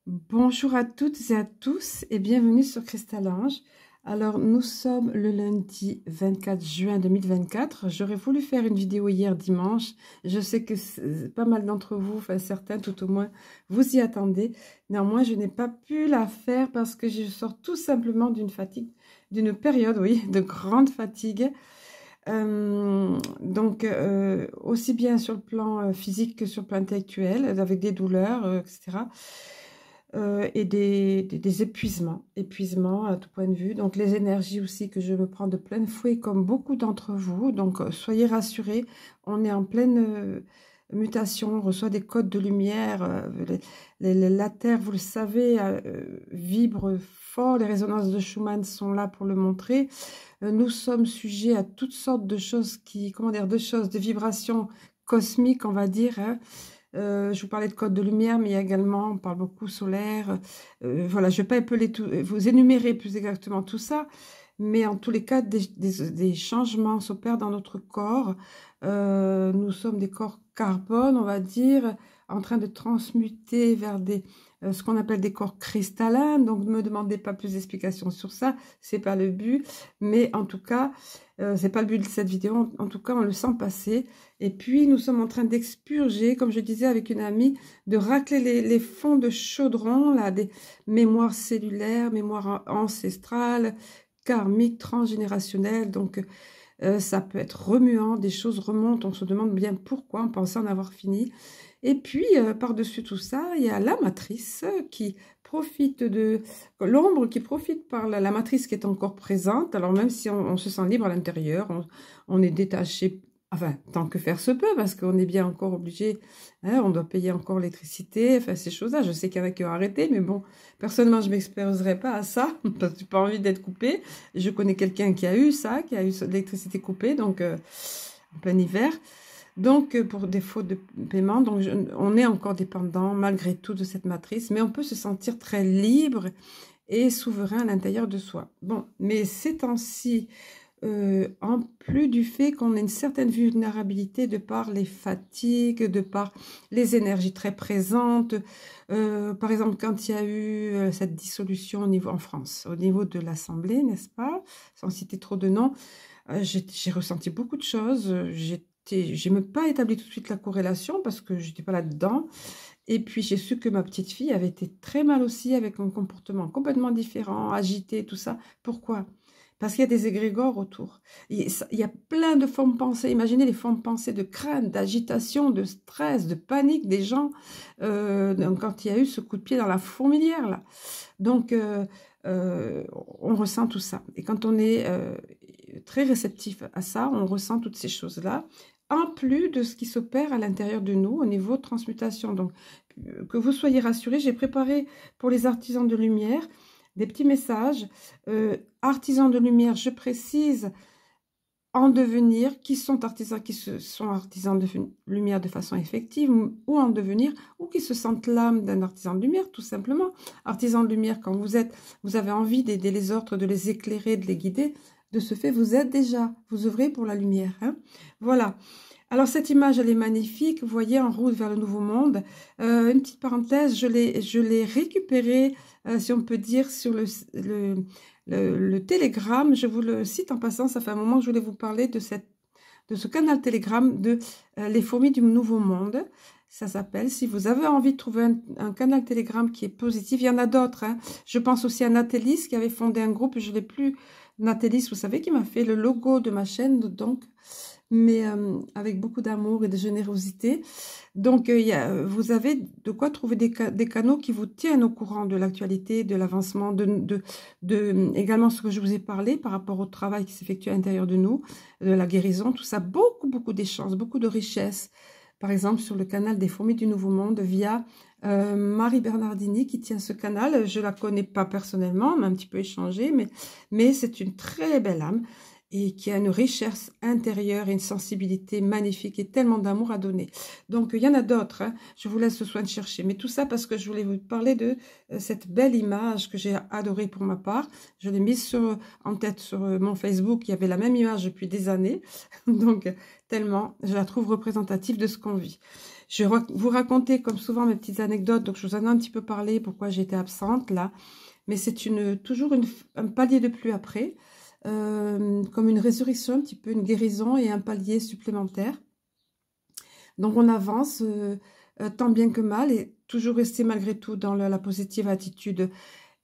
Bonjour à toutes et à tous et bienvenue sur Crystalange. Alors nous sommes le lundi 24 juin 2024. J'aurais voulu faire une vidéo hier dimanche. Je sais que pas mal d'entre vous, enfin certains tout au moins, vous y attendez. Néanmoins, je n'ai pas pu la faire parce que je sors tout simplement d'une fatigue, d'une période, oui, de grande fatigue. Aussi bien sur le plan physique que sur le plan intellectuel, avec des douleurs, etc. Et des épuisements à tout point de vue. Donc les énergies aussi que je me prends de plein fouet comme beaucoup d'entre vous. Donc soyez rassurés, on est en pleine mutation, on reçoit des codes de lumière. La Terre, vous le savez, vibre fort, les résonances de Schumann sont là pour le montrer. Nous sommes sujets à toutes sortes de choses de vibrations cosmiques, on va dire, hein. Je vous parlais de code de lumière, mais il y a également, on parle beaucoup solaire. Voilà, je ne vais pas vous énumérer plus exactement tout ça, mais en tous les cas, des changements s'opèrent dans notre corps. Nous sommes des corps carbone, on va dire, en train de transmuter vers ce qu'on appelle des corps cristallins. Donc, ne me demandez pas plus d'explications sur ça, c'est pas le but. Mais en tout cas, c'est pas le but de cette vidéo. En tout cas, on le sent passer. Et puis, nous sommes en train d'expurger, comme je disais avec une amie, de racler les fonds de chaudron, là, des mémoires cellulaires, mémoires ancestrales, karmiques, transgénérationnelles. Donc, ça peut être remuant, des choses remontent, on se demande bien pourquoi, on pensait en avoir fini. Et puis, par-dessus tout ça, il y a la matrice qui profite de l'ombre, qui profite par la matrice qui est encore présente. Alors, même si on se sent libre à l'intérieur, on est détaché, enfin, tant que faire se peut, parce qu'on est bien encore obligé, hein, on doit payer encore l'électricité, enfin, ces choses-là. Je sais qu'il y en a qui ont arrêté, mais bon, personnellement, je ne m'exposerai pas à ça, parce que je n'ai pas envie d'être coupée. Je connais quelqu'un qui a eu ça, qui a eu l'électricité coupée, donc en plein hiver. Donc, pour défaut de paiement, donc on est encore dépendant malgré tout de cette matrice, mais on peut se sentir très libre et souverain à l'intérieur de soi. Bon, mais ces temps-ci, en plus du fait qu'on a une certaine vulnérabilité de par les fatigues, de par les énergies très présentes, par exemple quand il y a eu cette dissolution en France, au niveau de l'Assemblée, n'est-ce pas, sans citer trop de noms, j'ai ressenti beaucoup de choses, j'ai même pas établi tout de suite la corrélation parce que j'étais pas là-dedans. Et puis j'ai su que ma petite fille avait été très mal aussi avec un comportement complètement différent, agité, tout ça. Pourquoi? Parce qu'il y a des égrégores autour. Il y a plein de formes pensées. Imaginez les formes pensées de crainte, d'agitation, de stress, de panique des gens donc quand il y a eu ce coup de pied dans la fourmilière là. Donc on ressent tout ça. Et quand on est très réceptif à ça, on ressent toutes ces choses-là, en plus de ce qui s'opère à l'intérieur de nous au niveau de transmutation. Donc, que vous soyez rassurés, j'ai préparé pour les artisans de lumière des petits messages. Artisans de lumière, je précise, en devenir, qui sont artisans de lumière de façon effective, ou en devenir, ou qui se sentent l'âme d'un artisan de lumière, tout simplement. Artisan de lumière, quand vous avez envie d'aider les autres, de les éclairer, de les guider, de ce fait, vous êtes déjà, vous œuvrez pour la lumière. Hein. Voilà. Alors, cette image, elle est magnifique. Vous voyez, en route vers le nouveau monde. Une petite parenthèse, je l'ai récupérée, si on peut dire, sur le Telegram. Je vous le cite en passant. Ça fait un moment que je voulais vous parler de ce canal Telegram de Les fourmis du nouveau monde. Ça s'appelle. Si vous avez envie de trouver un canal Telegram qui est positif, il y en a d'autres. Hein. Je pense aussi à Nathalie qui avait fondé un groupe. Je ne l'ai plus. Nathalie, vous savez, qui m'a fait le logo de ma chaîne, donc, mais avec beaucoup d'amour et de générosité. Donc, vous avez de quoi trouver des canaux qui vous tiennent au courant de l'actualité, de l'avancement, également ce que je vous ai parlé par rapport au travail qui s'effectue à l'intérieur de nous, de la guérison, tout ça, beaucoup d'échanges, beaucoup de richesses. Par exemple, sur le canal des fourmis du Nouveau Monde, via Marie Bernardini qui tient ce canal. Je la connais pas personnellement, on a un petit peu échangé, mais c'est une très belle âme et qui a une richesse intérieure et une sensibilité magnifique et tellement d'amour à donner. Donc, il y en a d'autres, hein. Je vous laisse le soin de chercher. Mais tout ça parce que je voulais vous parler de cette belle image que j'ai adorée pour ma part. Je l'ai mise en tête sur mon Facebook. Il y avait la même image depuis des années. Donc, tellement, je la trouve représentative de ce qu'on vit. Je vais vous raconter, comme souvent, mes petites anecdotes. Donc, je vous en ai un petit peu parlé, pourquoi j'étais absente, là. Mais c'est toujours un palier de plus après. Comme une résurrection, un petit peu une guérison et un palier supplémentaire. Donc, on avance tant bien que mal et toujours rester malgré tout dans la positive attitude.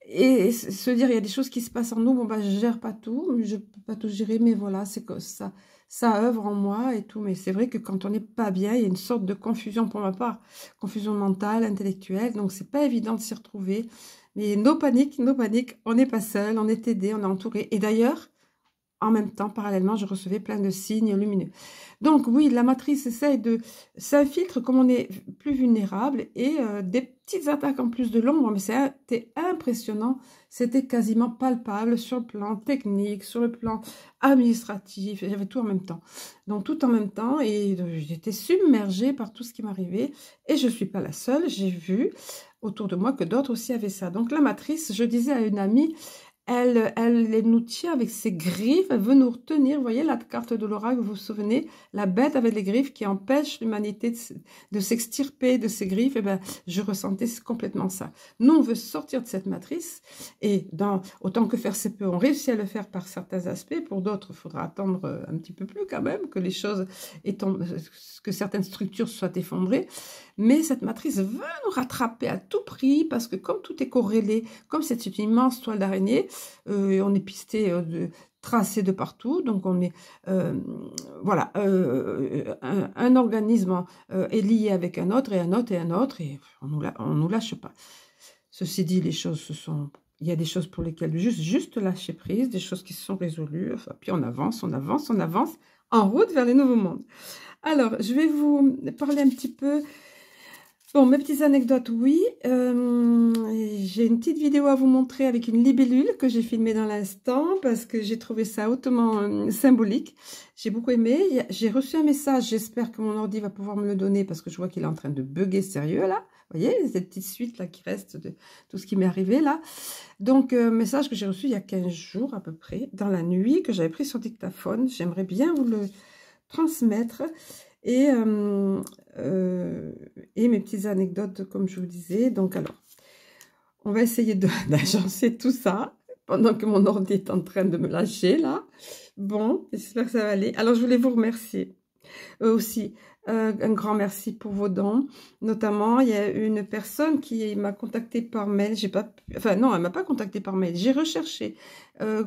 Et se dire, il y a des choses qui se passent en nous, bon, bah, je gère pas tout, je peux pas tout gérer, mais voilà, c'est que ça œuvre en moi et tout. Mais c'est vrai que quand on n'est pas bien, il y a une sorte de confusion pour ma part, confusion mentale, intellectuelle, donc c'est pas évident de s'y retrouver. Mais no panique, on n'est pas seul, on est aidé, on est entouré. Et d'ailleurs, en même temps, parallèlement, je recevais plein de signes lumineux. Donc oui, la matrice essaye de s'infiltre comme on est plus vulnérable et des petites attaques en plus de l'ombre, mais c'était impressionnant, c'était quasiment palpable sur le plan technique, sur le plan administratif, j'avais tout en même temps. Donc tout en même temps et j'étais submergée par tout ce qui m'arrivait et je ne suis pas la seule, j'ai vu autour de moi que d'autres aussi avaient ça. Donc la matrice, je disais à une amie, elle nous tient avec ses griffes, elle veut nous retenir. Vous voyez la carte de l'oracle, vous vous souvenez, la bête avec les griffes qui empêche l'humanité de s'extirper de ses griffes. Et ben, je ressentais complètement ça. Nous, on veut sortir de cette matrice et autant que faire se peut, on réussit à le faire par certains aspects. Pour d'autres, il faudra attendre un petit peu plus quand même, que les choses, que certaines structures soient effondrées. Mais cette matrice veut nous rattraper à tout prix parce que comme tout est corrélé, comme c'est une immense toile d'araignée, on est pisté tracé de partout, donc on est voilà, un organisme est lié avec un autre et un autre et un autre et on nous lâche pas. Ceci dit, les choses il y a des choses pour lesquelles juste lâcher prise, des choses qui se sont résolues, enfin, puis on avance en route vers les nouveaux mondes. Alors, je vais vous parler un petit peu. Bon, mes petites anecdotes, oui. J'ai une petite vidéo à vous montrer avec une libellule que j'ai filmée dans l'instant parce que j'ai trouvé ça hautement symbolique. J'ai beaucoup aimé. J'ai reçu un message, j'espère que mon ordi va pouvoir me le donner parce que je vois qu'il est en train de bugger sérieux là. Vous voyez, cette petite suite là qui reste de tout ce qui m'est arrivé là. Donc, message que j'ai reçu il y a 15 jours à peu près, dans la nuit, que j'avais pris sur dictaphone. J'aimerais bien vous le transmettre. Et mes petites anecdotes, comme je vous disais. Donc, alors, on va essayer d'agencer tout ça pendant que mon ordi est en train de me lâcher, là. Bon, j'espère que ça va aller. Alors, je voulais vous remercier aussi. Un grand merci pour vos dons. Notamment, il y a une personne qui m'a contacté par mail. Enfin, non, elle m'a pas contacté par mail. J'ai recherché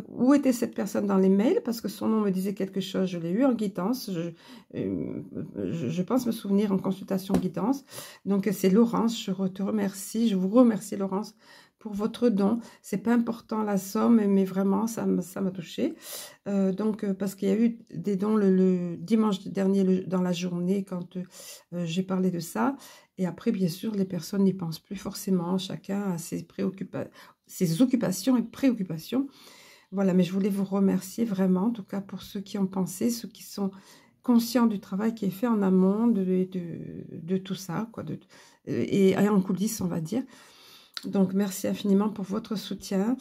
où était cette personne dans les mails parce que son nom me disait quelque chose. Je l'ai eu en guidance. Je pense me souvenir en consultation guidance. Donc, c'est Laurence. Je te remercie. Je vous remercie, Laurence, pour votre don. C'est pas important la somme, mais vraiment, ça m'a touchée. Parce qu'il y a eu des dons le dimanche dernier dans la journée quand j'ai parlé de ça. Et après, bien sûr, les personnes n'y pensent plus forcément. Chacun a ses occupations et préoccupations. Voilà, mais je voulais vous remercier vraiment, en tout cas pour ceux qui ont pensé, ceux qui sont conscients du travail qui est fait en amont de tout ça, quoi, et en coulisses, on va dire. Donc, merci infiniment pour votre soutien.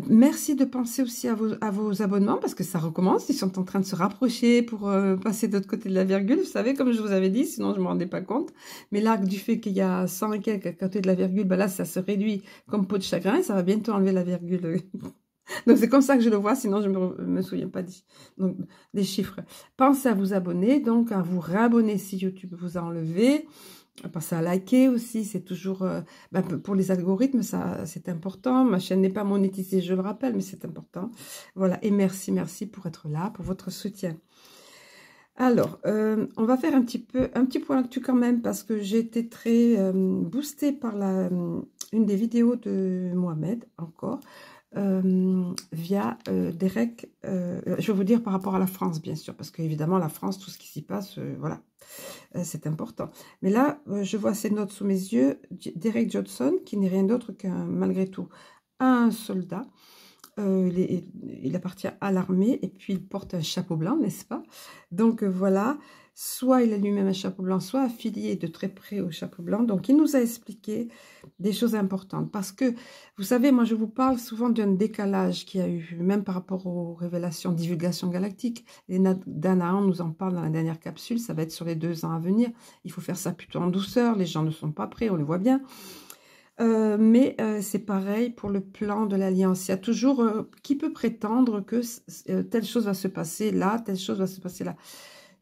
Merci de penser aussi à vos abonnements parce que ça recommence. Ils sont en train de se rapprocher pour passer de l'autre côté de la virgule. Vous savez, comme je vous avais dit, sinon je ne me rendais pas compte. Mais là, du fait qu'il y a 100 et quelques à côté de la virgule, ben là, ça se réduit comme peau de chagrin et ça va bientôt enlever la virgule. Donc, c'est comme ça que je le vois, sinon je ne me souviens pas des chiffres. Pensez à vous abonner, donc à vous réabonner si YouTube vous a enlevé. Pensez à liker aussi, c'est toujours... pour les algorithmes, ça c'est important. Ma chaîne n'est pas monétisée, je le rappelle, mais c'est important. Voilà, et merci pour être là, pour votre soutien. Alors, on va faire un petit point actu quand même, parce que j'ai été très boostée par une des vidéos de Mohamed, encore, via Derek, je vais vous dire par rapport à la France, bien sûr, parce qu'évidemment, la France, tout ce qui s'y passe, voilà, c'est important. Mais là, je vois ces notes sous mes yeux, Derek Johnson, qui n'est rien d'autre qu'un, malgré tout, un soldat. Il appartient à l'armée, et puis il porte un chapeau blanc, n'est-ce pas? Donc voilà, soit il est lui-même un chapeau blanc, soit affilié de très près au chapeau blanc. Donc, il nous a expliqué des choses importantes. Parce que, vous savez, moi, je vous parle souvent d'un décalage qu'il y a eu, même par rapport aux révélations divulgation galactique. Et Danaan nous en parle dans la dernière capsule, ça va être sur les 2 ans à venir. Il faut faire ça plutôt en douceur, les gens ne sont pas prêts, on le voit bien. Mais c'est pareil pour le plan de l'Alliance. Il y a toujours qui peut prétendre que telle chose va se passer là, telle chose va se passer là.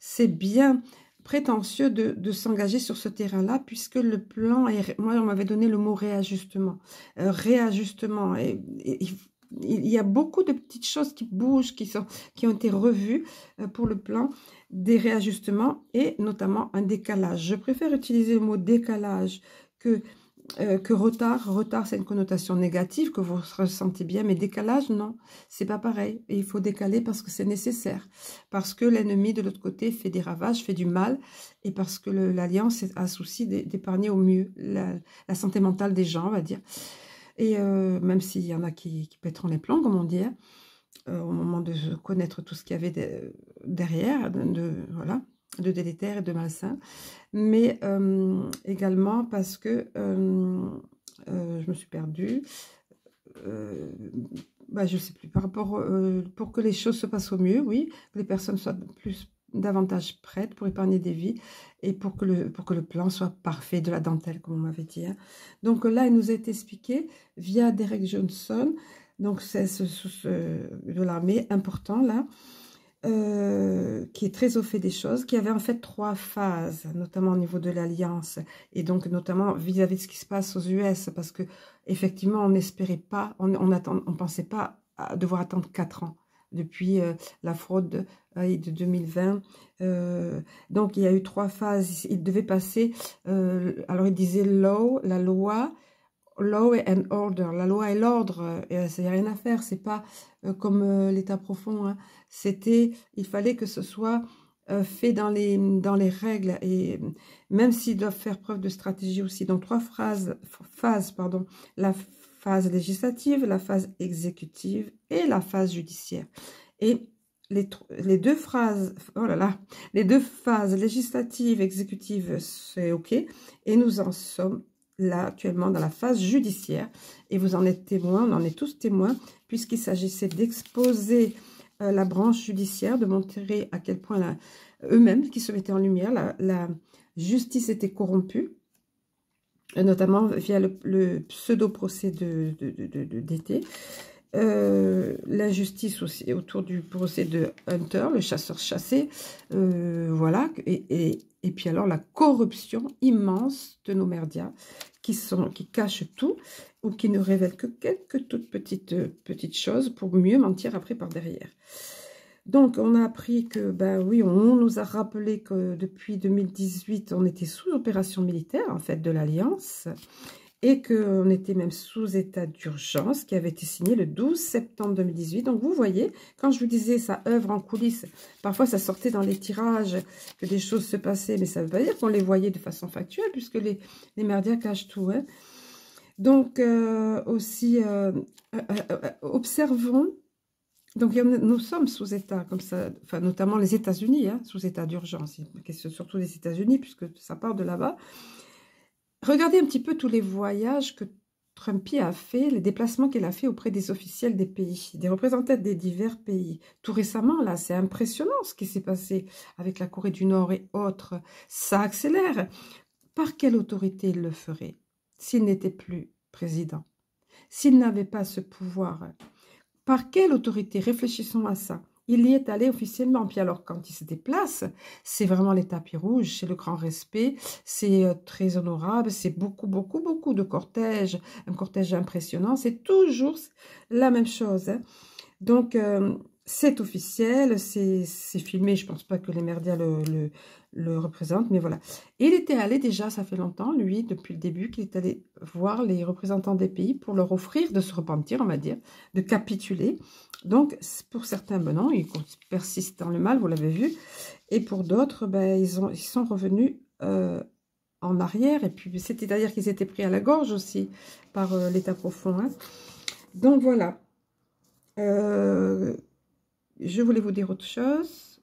C'est bien prétentieux de s'engager sur ce terrain-là, puisque le plan est... Moi, on m'avait donné le mot réajustement. Réajustement. Il y a beaucoup de petites choses qui bougent, qui ont été revues pour le plan, des réajustements et notamment un décalage. Je préfère utiliser le mot décalage que retard. Retard, c'est une connotation négative que vous ressentez bien, mais décalage, non, c'est pas pareil. Et il faut décaler parce que c'est nécessaire, parce que l'ennemi de l'autre côté fait des ravages, fait du mal, et parce que l'Alliance a souci d'épargner au mieux la santé mentale des gens, on va dire. Et même s'il y en a qui pèteront les plombs, comme on dit, hein, au moment de connaître tout ce qu'il y avait derrière, voilà, de délétère et de malsain, mais également parce que je me suis perdue, bah, je ne sais plus, par rapport, pour que les choses se passent au mieux, oui, que les personnes soient davantage prêtes pour épargner des vies et pour que le plan soit parfait, de la dentelle, comme on m'avait dit. Hein. Donc là, il nous a été expliqué via Derek Johnson, donc c'est de l'armée important là, qui est très au fait des choses, qui avait en fait 3 phases, notamment au niveau de l'Alliance, et donc notamment vis-à-vis de ce qui se passe aux US, parce que effectivement on n'espérait pas, on pensait pas devoir attendre 4 ans depuis la fraude de 2020. Donc il y a eu 3 phases, il devait passer, alors il disait law, la loi, law and order, la loi et l'ordre, il n'y a rien à faire, c'est pas comme l'état profond, hein. Il fallait que ce soit fait dans les règles, et même s'ils doivent faire preuve de stratégie aussi. Donc 3 phases, pardon, la phase législative, la phase exécutive et la phase judiciaire. Et les 2 phrases, oh là là, les 2 phases législatives, exécutives, c'est OK, et nous en sommes là actuellement dans la phase judiciaire, et vous en êtes témoins, on en est tous témoins, puisqu'il s'agissait d'exposer la branche judiciaire, de montrer à quel point eux-mêmes qui se mettaient en lumière, la justice était corrompue, notamment via le pseudo-procès d'été. L'injustice aussi autour du procès de Hunter, le chasseur chassé, voilà, et puis alors la corruption immense de nos médias qui cachent tout ou qui ne révèlent que quelques toutes petites choses pour mieux mentir après par derrière. Donc, on a appris que, ben oui, on nous a rappelé que depuis 2018, on était sous opération militaire, en fait, de l'Alliance, et qu'on était même sous état d'urgence, qui avait été signé le 12 septembre 2018. Donc, vous voyez, quand je vous disais ça œuvre en coulisses, parfois ça sortait dans les tirages, que des choses se passaient, mais ça ne veut pas dire qu'on les voyait de façon factuelle, puisque les médias cachent tout. Hein. Donc, aussi, observons. Donc, nous sommes sous état, comme ça, enfin, notamment les États-Unis, hein, sous état d'urgence, surtout les États-Unis, puisque ça part de là-bas. Regardez un petit peu tous les voyages que Trumpy a fait, les déplacements qu'il a fait auprès des officiels des pays, des représentants des divers pays. Tout récemment, là, c'est impressionnant ce qui s'est passé avec la Corée du Nord et autres. Ça accélère. Par quelle autorité il le ferait s'il n'était plus président? S'il n'avait pas ce pouvoir? Par quelle autorité? Réfléchissons à ça. Il y est allé officiellement. Puis alors, quand il se déplace, c'est vraiment les tapis rouges, c'est le grand respect, c'est très honorable, c'est beaucoup, beaucoup, beaucoup de cortèges, un cortège impressionnant. C'est toujours la même chose. Hein. Donc, c'est officiel, c'est filmé. Je ne pense pas que les médias le représentent, mais voilà. Il était allé déjà, ça fait longtemps, lui, depuis le début, qu'il est allé voir les représentants des pays pour leur offrir de se repentir, on va dire, de capituler. Donc, pour certains, ben non, ils persistent dans le mal, vous l'avez vu. Et pour d'autres, ben, ils sont revenus en arrière. Et puis, c'est-à-dire qu'ils étaient pris à la gorge aussi par l'état profond. Hein. Donc, voilà. Je voulais vous dire autre chose.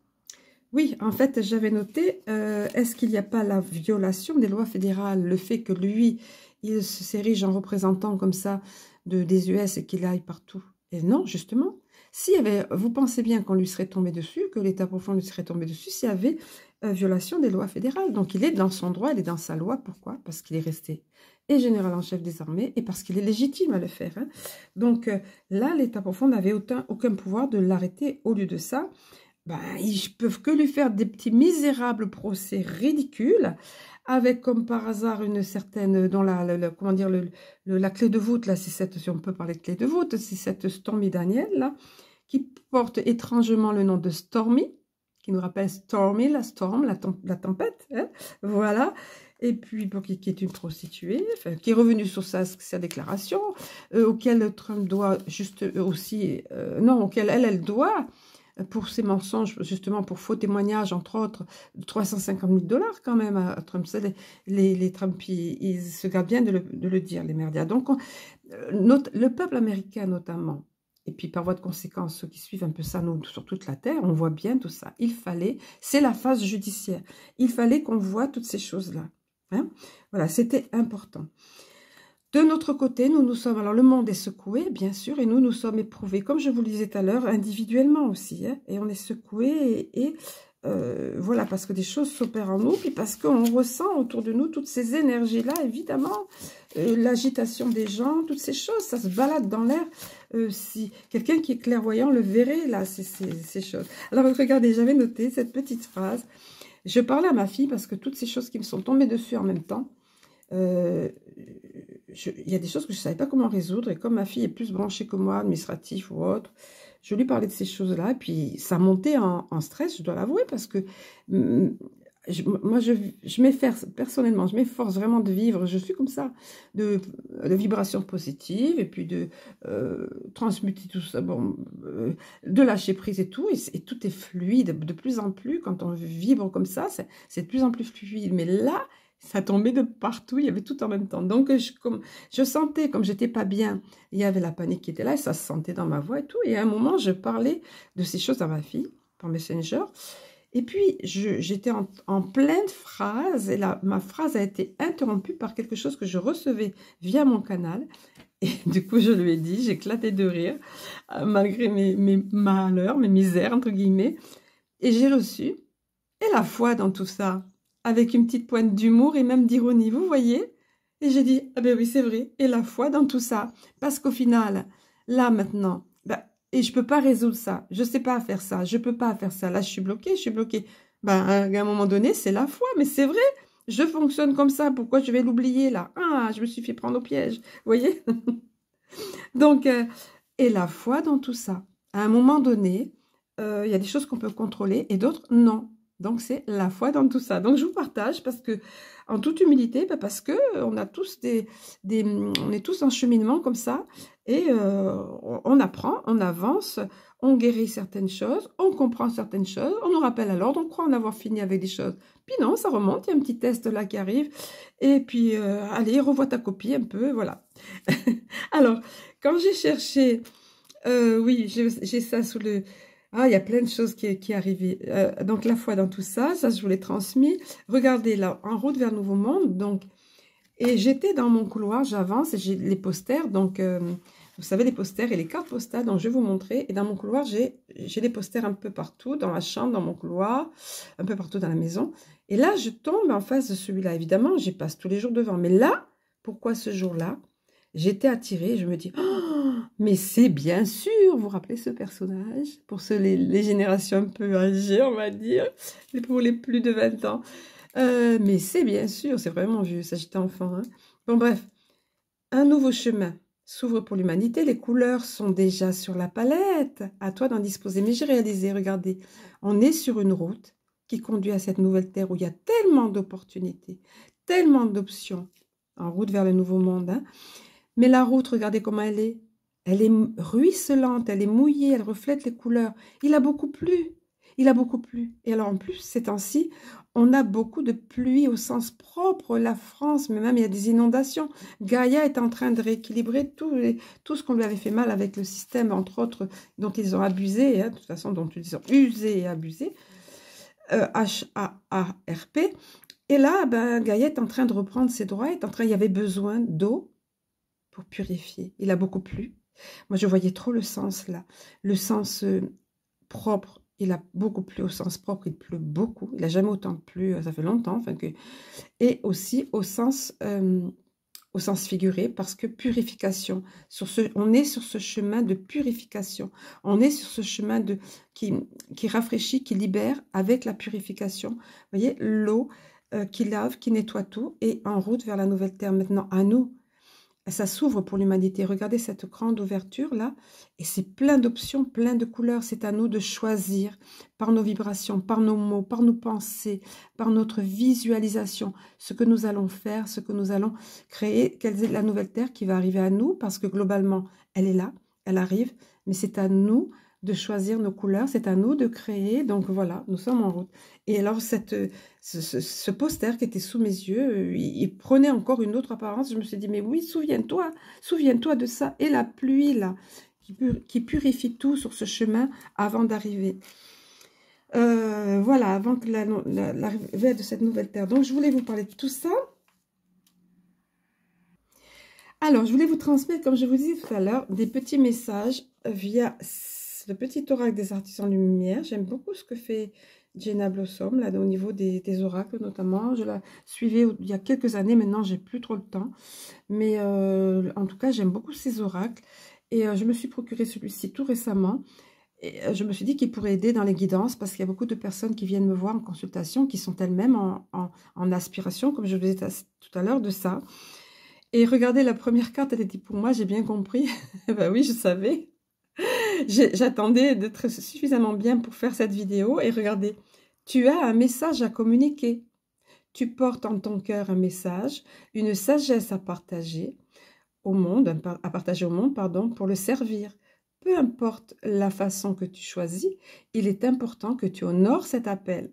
Oui, en fait, j'avais noté, est-ce qu'il n'y a pas la violation des lois fédérales, le fait que lui, il s'érige en représentant comme ça des US et qu'il aille partout? Et non, justement, s'il y avait, vous pensez bien qu'on lui serait tombé dessus, que l'État profond lui serait tombé dessus, s'il y avait violation des lois fédérales. Donc il est dans son droit, il est dans sa loi. Pourquoi? Parce qu'il est resté et général en chef des armées et parce qu'il est légitime à le faire. Hein. Donc là, l'État profond n'avait aucun pouvoir de l'arrêter. Au lieu de ça, ben, ils peuvent que lui faire des petits misérables procès ridicules, avec comme par hasard une certaine, dans comment dire, la clé de voûte, là, c'est cette, si on peut parler de clé de voûte, c'est cette Stormy Daniels, là, qui porte étrangement le nom de Stormy, qui nous rappelle Stormy, la storm, la tempête, hein, voilà. Et puis, qui est une prostituée, enfin, qui est revenue sur sa déclaration, auquel Trump doit juste aussi, non, auquel elle doit, pour ses mensonges, justement pour faux témoignages, entre autres, 350 000 $ quand même à Trump. Les Trump, ils se gardent bien de le dire, les merdias. Donc, le peuple américain notamment, et puis par voie de conséquence, ceux qui suivent un peu ça, nous, sur toute la Terre, on voit bien tout ça. Il fallait, c'est la phase judiciaire, il fallait qu'on voit toutes ces choses-là. Hein? Voilà, c'était important. De notre côté, nous sommes, alors le monde est secoué, bien sûr, et nous sommes éprouvés, comme je vous le disais tout à l'heure, individuellement aussi, hein, et on est secoué, voilà, parce que des choses s'opèrent en nous, puis parce qu'on ressent autour de nous toutes ces énergies-là, évidemment, l'agitation des gens, toutes ces choses, ça se balade dans l'air. Si quelqu'un qui est clairvoyant le verrait, là, ces choses. Alors, regardez, j'avais noté cette petite phrase. Je parlais à ma fille, parce que toutes ces choses qui me sont tombées dessus en même temps, il y a des choses que je ne savais pas comment résoudre, et comme ma fille est plus branchée que moi, administratif ou autre, je lui parlais de ces choses-là, et puis ça montait en stress, je dois l'avouer, parce que moi, je m'efforce, personnellement, je m'efforce vraiment de vivre, je suis comme ça, de vibrations positives, et puis de transmuter tout ça, bon, de lâcher prise et tout, et tout est fluide, de plus en plus, quand on vibre comme ça, c'est de plus en plus fluide, mais là, ça tombait de partout, il y avait tout en même temps. Donc, je sentais, comme j'étais pas bien, il y avait la panique qui était là, et ça se sentait dans ma voix et tout. Et à un moment, je parlais de ces choses à ma fille, par Messenger. Et puis, j'étais en pleine phrase, et ma phrase a été interrompue par quelque chose que je recevais via mon canal. Et du coup, je lui ai dit, j'éclatais de rire, malgré mes malheurs, mes misères, entre guillemets. Et j'ai reçu, et la foi dans tout ça, avec une petite pointe d'humour et même d'ironie, vous voyez? Et j'ai dit, ah ben oui, c'est vrai, et la foi dans tout ça. Parce qu'au final, là maintenant, ben, et je peux pas résoudre ça, je sais pas faire ça, je peux pas faire ça, là je suis bloquée, Ben, à un moment donné, c'est la foi, mais c'est vrai, je fonctionne comme ça, pourquoi je vais l'oublier là? Ah, je me suis fait prendre au piège, vous voyez? Donc, et la foi dans tout ça. À un moment donné, il y a des choses qu'on peut contrôler et d'autres non. Donc, c'est la foi dans tout ça. Donc, je vous partage parce que, en toute humilité, bah, parce que on a tous on est tous en cheminement comme ça et on apprend, on avance, on guérit certaines choses, on comprend certaines choses, on nous rappelle à l'ordre, on croit en avoir fini avec des choses. Puis non, ça remonte, il y a un petit test là qui arrive et puis, allez, revois ta copie un peu, voilà. Alors, quand j'ai cherché, oui, j'ai ça sous le... Ah, il y a plein de choses qui arrivaient. Donc, la foi dans tout ça, ça, je vous l'ai transmis. Regardez, là, en route vers le Nouveau Monde. Donc, et j'étais dans mon couloir, j'avance et j'ai les posters. Donc, vous savez, les posters et les cartes postales. Donc, je vais vous montrer. Et dans mon couloir, j'ai les posters un peu partout, dans la chambre, dans mon couloir, un peu partout dans la maison. Et là, je tombe en face de celui-là. Évidemment, j'y passe tous les jours devant. Mais là, pourquoi ce jour-là? J'étais attirée, je me dis, oh, mais c'est bien sûr, vous vous rappelez ce personnage? Pour les générations un peu âgées, on va dire, et pour les plus de 20 ans. Mais c'est bien sûr, c'est vraiment vieux, ça j'étais enfant. Hein. Bon bref, un nouveau chemin s'ouvre pour l'humanité, les couleurs sont déjà sur la palette, à toi d'en disposer. Mais j'ai réalisé, regardez, on est sur une route qui conduit à cette nouvelle terre où il y a tellement d'opportunités, tellement d'options, en route vers le nouveau monde, hein. Mais la route, regardez comment elle est. Elle est ruisselante, elle est mouillée, elle reflète les couleurs. Il a beaucoup plu. Il a beaucoup plu. Et alors en plus, ces temps-ci, on a beaucoup de pluie au sens propre. La France, mais même il y a des inondations. Gaïa est en train de rééquilibrer tout ce qu'on lui avait fait mal avec le système, entre autres, dont ils ont abusé, hein, de toute façon, dont ils ont usé et abusé. H-A-A-R-P. Et là, ben, Gaïa est en train de reprendre ses droits, il y avait besoin d'eau pour purifier. Il a beaucoup plu. Moi, je voyais trop le sens là. Le sens propre, il a beaucoup plu au sens propre, il pleut beaucoup. Il n'a jamais autant plu, ça fait longtemps. Enfin, que... Et aussi au sens figuré, parce que purification. On est sur ce chemin de purification. On est sur ce chemin qui rafraîchit, qui libère avec la purification. Vous voyez, l'eau qui lave, qui nettoie tout, et en route vers la nouvelle terre. Maintenant, à nous, ça s'ouvre pour l'humanité. Regardez cette grande ouverture là, et c'est plein d'options, plein de couleurs. C'est à nous de choisir par nos vibrations, par nos mots, par nos pensées, par notre visualisation, ce que nous allons faire, ce que nous allons créer, quelle est la nouvelle terre qui va arriver à nous, parce que globalement, elle est là, elle arrive, mais c'est à nous de choisir nos couleurs, c'est à nous de créer. Donc voilà, nous sommes en route. Et alors ce poster qui était sous mes yeux, il prenait encore une autre apparence. Je me suis dit, mais oui, souviens-toi de ça. Et la pluie là, qui purifie tout sur ce chemin avant d'arriver. Voilà, avant que l'arrivée de cette nouvelle terre. Donc je voulais vous parler de tout ça. Alors, je voulais vous transmettre, comme je vous disais tout à l'heure, des petits messages via le petit oracle des artisans lumière. J'aime beaucoup ce que fait Jenna Blossom, là, au niveau des oracles notamment. Je la suivais il y a quelques années, maintenant j'ai plus trop le temps. Mais en tout cas, j'aime beaucoup ces oracles. Et je me suis procuré celui-ci tout récemment. Et je me suis dit qu'il pourrait aider dans les guidances, parce qu'il y a beaucoup de personnes qui viennent me voir en consultation, qui sont elles-mêmes en aspiration, comme je vous disais tout à l'heure, de ça. Et regardez, la première carte, elle était pour moi, j'ai bien compris. Ben oui, je savais. J'attendais d'être suffisamment bien pour faire cette vidéo. Et regardez, tu as un message à communiquer. Tu portes en ton cœur un message, une sagesse à partager au monde, pardon, pour le servir. Peu importe la façon que tu choisis, il est important que tu honores cet appel.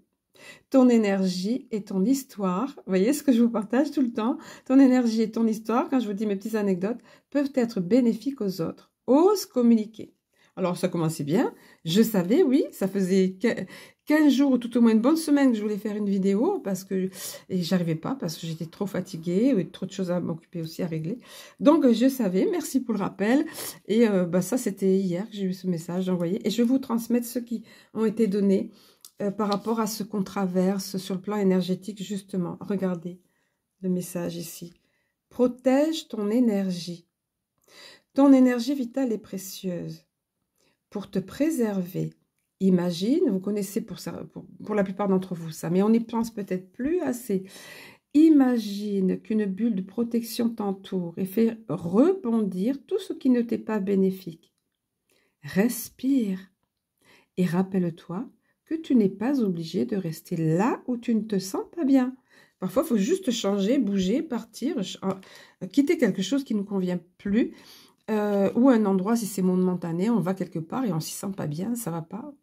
Ton énergie et ton histoire, vous voyez ce que je vous partage tout le temps, ton énergie et ton histoire, quand je vous dis mes petites anecdotes, peuvent être bénéfiques aux autres. Ose communiquer. Alors, ça commençait bien. Je savais, oui, ça faisait 15 jours ou tout au moins une bonne semaine que je voulais faire une vidéo et j'arrivais pas parce que j'étais trop fatiguée ou trop de choses à m'occuper aussi à régler. Donc, je savais. Merci pour le rappel. Et ça, c'était hier que j'ai eu ce message envoyé. Et je vais vous transmettre ceux qui ont été donnés par rapport à ce qu'on traverse sur le plan énergétique, justement. Regardez le message ici. Protège ton énergie. Ton énergie vitale est précieuse. Pour te préserver, imagine, vous connaissez pour la plupart d'entre vous ça, mais on n'y pense peut-être plus assez. Imagine qu'une bulle de protection t'entoure et fait rebondir tout ce qui ne t'est pas bénéfique. Respire et rappelle-toi que tu n'es pas obligé de rester là où tu ne te sens pas bien. Parfois, il faut juste changer, bouger, partir, quitter quelque chose qui ne nous convient plus. Ou un endroit, si c'est momentané, on va quelque part et on s'y sent pas bien, ça va pas,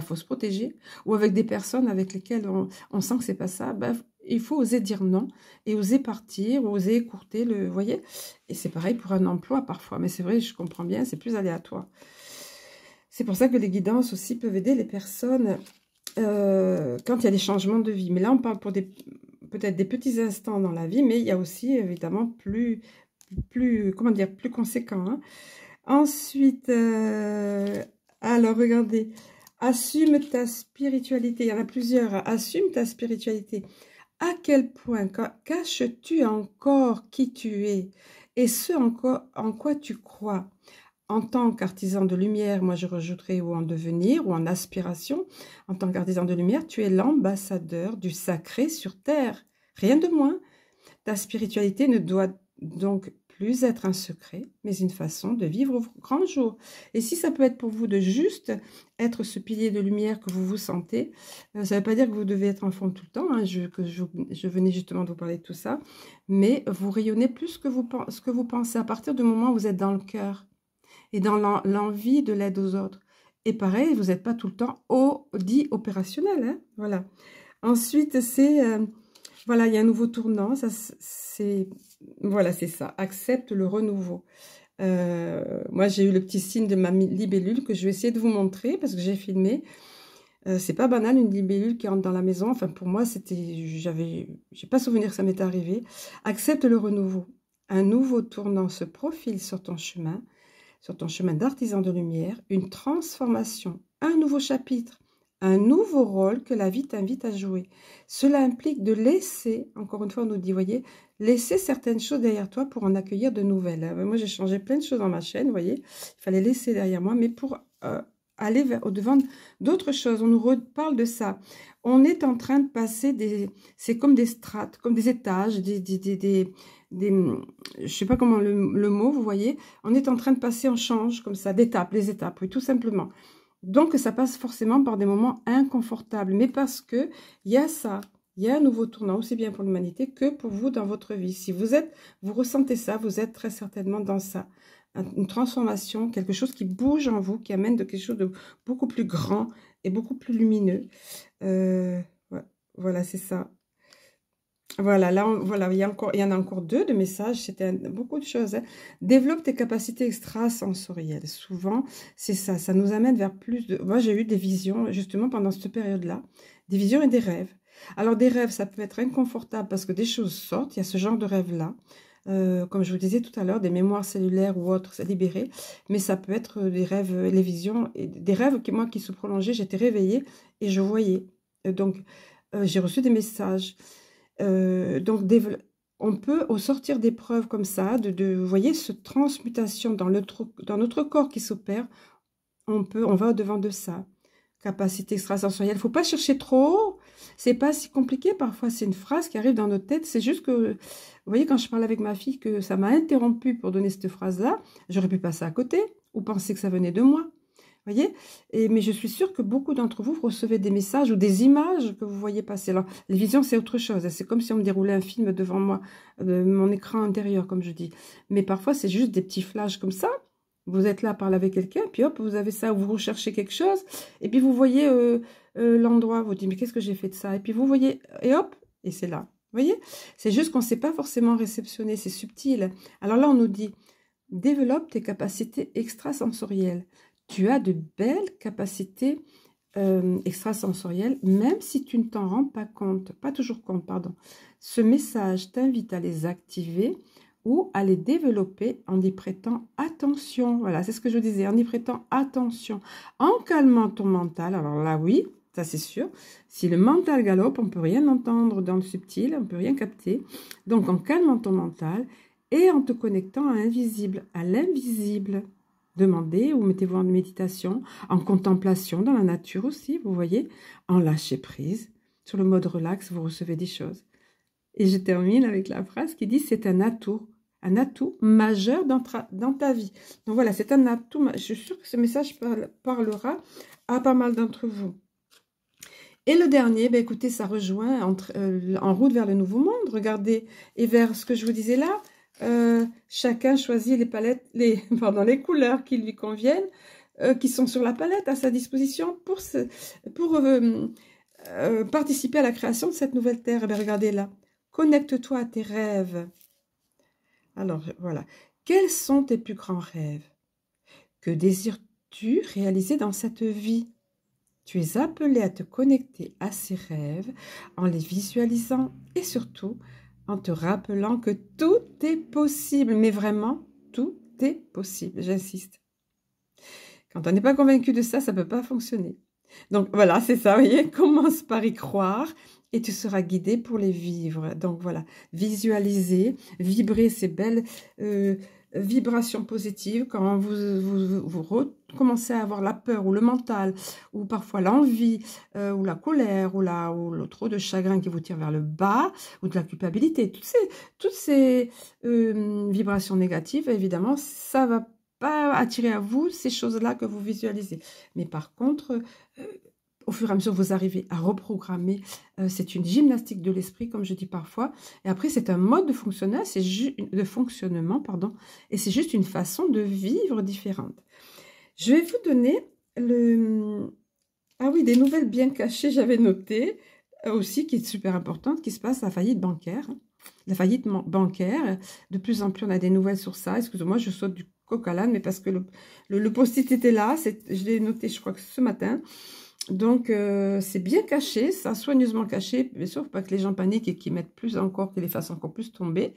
faut se protéger. Ou avec des personnes avec lesquelles on sent que c'est pas ça, il faut oser dire non et oser partir, oser écourter vous voyez. Et c'est pareil pour un emploi parfois, mais c'est vrai, je comprends bien, c'est plus aléatoire. C'est pour ça que les guidances aussi peuvent aider les personnes quand il y a des changements de vie. Mais là, on parle pour peut-être des petits instants dans la vie, mais il y a aussi évidemment plus conséquent. Hein. Ensuite, alors regardez, assume ta spiritualité. Il y en a plusieurs. Assume ta spiritualité. À quel point caches-tu encore qui tu es et ce en quoi tu crois? En tant qu'artisan de lumière, moi je rajouterais ou en devenir ou en aspiration. En tant qu'artisan de lumière, tu es l'ambassadeur du sacré sur terre. Rien de moins. Ta spiritualité ne doit donc plus être un secret, mais une façon de vivre au grand jour. Et si ça peut être pour vous de juste être ce pilier de lumière que vous vous sentez, ça ne veut pas dire que vous devez être en fond tout le temps, hein, je venais justement de vous parler de tout ça, mais vous rayonnez plus que ce que vous pensez à partir du moment où vous êtes dans le cœur et dans l'envie de l'aide aux autres. Et pareil, vous n'êtes pas tout le temps dit opérationnel. Hein, voilà. Ensuite, c'est... voilà, il y a un nouveau tournant, voilà, c'est ça, accepte le renouveau. Moi, j'ai eu le petit signe de ma libellule que je vais essayer de vous montrer parce que j'ai filmé. C'est pas banal une libellule qui entre dans la maison. Enfin, pour moi, j'ai pas souvenir que ça m'était arrivé. Accepte le renouveau. Un nouveau tournant se profile sur ton chemin d'artisan de lumière, une transformation, un nouveau chapitre, un nouveau rôle que la vie t'invite à jouer. Cela implique de laisser, encore une fois, on nous dit, voyez, laisser certaines choses derrière toi pour en accueillir de nouvelles. Moi, j'ai changé plein de choses dans ma chaîne, vous voyez, il fallait laisser derrière moi, mais pour aller au-devant d'autres choses. On nous reparle de ça. On est en train de passer c'est comme des strates, comme des étages, je sais pas comment le mot, vous voyez. On est en train de passer, on change comme ça, les étapes, oui, tout simplement. Donc, ça passe forcément par des moments inconfortables, mais parce que il y a ça, il y a un nouveau tournant, aussi bien pour l'humanité que pour vous dans votre vie. Si vous ressentez ça, vous êtes très certainement dans ça. Une transformation, quelque chose qui bouge en vous, qui amène de quelque chose de beaucoup plus grand et beaucoup plus lumineux. Voilà, c'est ça. Voilà, là, voilà, il y en a encore 2 de messages, c'était beaucoup de choses. Hein. Développe tes capacités extrasensorielles. Souvent, c'est ça, ça nous amène vers plus de... Moi, j'ai eu des visions, justement, pendant cette période-là, des visions et des rêves. Alors, des rêves, ça peut être inconfortable parce que des choses sortent, il y a ce genre de rêve-là. Comme je vous disais tout à l'heure, des mémoires cellulaires ou autres, c'est libéré, mais ça peut être des rêves, les visions, et des rêves qui se prolongeaient, j'étais réveillée et je voyais. Donc, j'ai reçu des messages. Donc, on peut, au sortir d'épreuves comme ça, vous voyez, cette transmutation dans notre corps qui s'opère, on va au-devant de ça. Capacité extrasensorielle, il ne faut pas chercher trop haut, c'est pas si compliqué, parfois c'est une phrase qui arrive dans notre tête, c'est juste que, vous voyez, quand je parle avec ma fille, que ça m'a interrompu pour donner cette phrase-là, j'aurais pu passer à côté, ou penser que ça venait de moi. Voyez, mais je suis sûre que beaucoup d'entre vous recevez des messages ou des images que vous voyez passer. Alors, les visions, c'est autre chose. C'est comme si on me déroulait un film devant moi, mon écran intérieur, comme je dis. Mais parfois, c'est juste des petits flashs comme ça. Vous êtes là à parler avec quelqu'un, puis hop, vous avez ça, ou vous recherchez quelque chose, et puis vous voyez l'endroit, vous dites, mais qu'est-ce que j'ai fait de ça? Et puis vous voyez, et hop, et c'est là. Vous voyez? C'est juste qu'on ne sait pas forcément réceptionner, c'est subtil. Alors là, on nous dit, développe tes capacités extrasensorielles. Tu as de belles capacités extrasensorielles, même si tu ne t'en rends pas compte, pas toujours compte, pardon. Ce message t'invite à les activer ou à les développer en y prêtant attention. Voilà, c'est ce que je disais, en y prêtant attention, en calmant ton mental. Alors là, oui, ça c'est sûr. Si le mental galope, on ne peut rien entendre dans le subtil, on ne peut rien capter. Donc, en calmant ton mental et en te connectant à l'invisible. Demandez ou mettez-vous en méditation, en contemplation dans la nature aussi, vous voyez, en lâcher prise. Sur le mode relax, vous recevez des choses. Et je termine avec la phrase qui dit « c'est un atout majeur dans ta vie ». Donc voilà, c'est un atout, je suis sûre que ce message parlera à pas mal d'entre vous. Et le dernier, ben écoutez, ça rejoint en route vers le nouveau monde, regardez, et vers ce que je vous disais là, chacun choisit les couleurs qui lui conviennent, qui sont sur la palette à sa disposition pour participer à la création de cette nouvelle terre. Eh bien, regardez là, connecte-toi à tes rêves. Alors voilà, quels sont tes plus grands rêves? Que désires-tu réaliser dans cette vie? Tu es appelé à te connecter à ces rêves en les visualisant et surtout en te rappelant que tout est possible, mais vraiment, tout est possible, j'insiste. Quand on n'est pas convaincu de ça, ça ne peut pas fonctionner. Donc voilà, c'est ça, vous voyez, commence par y croire et tu seras guidé pour les vivre. Donc voilà, visualiser, vibrer ces belles vibrations positives quand vous recommencez à avoir la peur ou le mental, ou parfois l'envie, ou la colère, ou le trop de chagrin qui vous tire vers le bas, ou de la culpabilité. Toutes ces vibrations négatives, évidemment, ça va pas attirer à vous ces choses-là que vous visualisez. Mais par contre, au fur et à mesure que vous arrivez à reprogrammer, c'est une gymnastique de l'esprit, comme je dis parfois. Et après, c'est un mode de fonctionnement, pardon, et c'est juste une façon de vivre différente. Je vais vous donner des nouvelles bien cachées, j'avais noté, aussi, qui est super importante, qui se passe à la faillite bancaire. La faillite bancaire, de plus en plus, on a des nouvelles sur ça. Excusez-moi, je saute du coq à l'âne, mais parce que le post-it était là, je l'ai noté, je crois que ce matin. Donc, c'est bien caché, ça, soigneusement caché, bien sûr, faut pas que les gens paniquent et qu'ils mettent plus encore, qu'ils les fassent encore plus tomber.